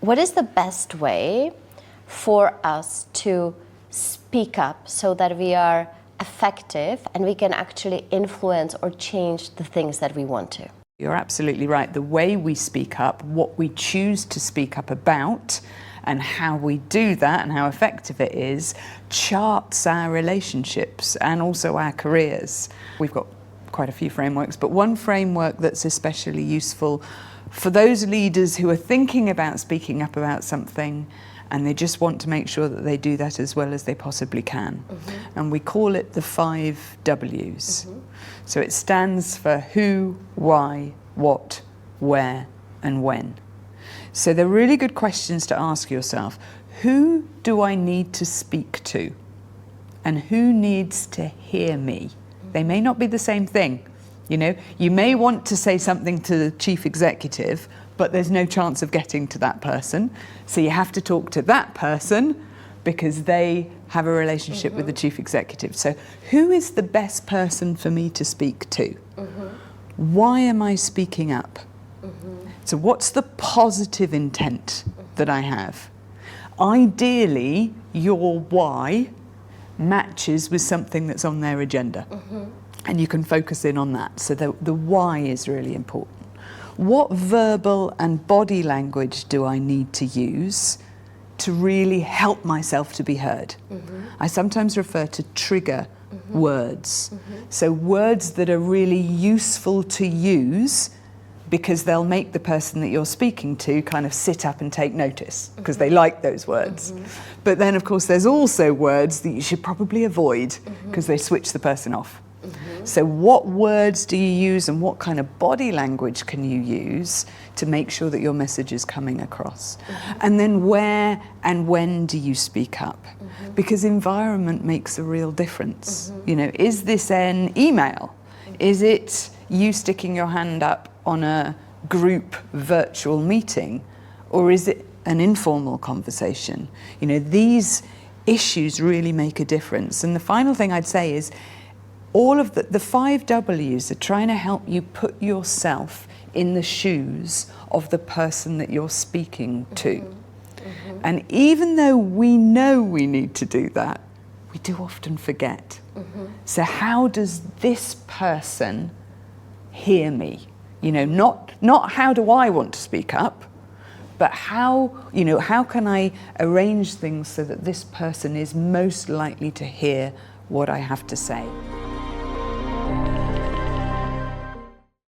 What is the best way for us to speak up so that we are effective and we can actually influence or change the things that we want to? You're absolutely right. The way we speak up, what we choose to speak up about, and how we do that and how effective it is, charts our relationships and also our careers. We've got quite a few frameworks, but one framework that's especially useful for those leaders who are thinking about speaking up about something and they just want to make sure that they do that as well as they possibly can. And we call it the 5 W's. So it stands for who, why, what, where, and when. So they're really good questions to ask yourself. Who do I need to speak to? And who needs to hear me? They may not be the same thing. You know, you may want to say something to the chief executive, but there's no chance of getting to that person. So you have to talk to that person because they have a relationship with the chief executive. So who is the best person for me to speak to? Why am I speaking up? So what's the positive intent that I have? Ideally, your why matches with something that's on their agenda. And you can focus in on that. So the why is really important. What verbal and body language do I need to use to really help myself to be heard? I sometimes refer to trigger words. So words that are really useful to use because they'll make the person that you're speaking to kind of sit up and take notice because they like those words. But then, of course, there's also words that you should probably avoid because they switch the person off. So what words do you use and what kind of body language can you use to make sure that your message is coming across? And then where and when do you speak up? Because environment makes a real difference. You know, is this an email? Is it you sticking your hand up on a group virtual meeting? Or is it an informal conversation? You know, these issues really make a difference. And the final thing I'd say is all of the 5 W's are trying to help you put yourself in the shoes of the person that you're speaking to. And even though we know we need to do that, we do often forget. So how does this person hear me? You know, not how do I want to speak up, but how can I arrange things so that this person is most likely to hear what I have to say?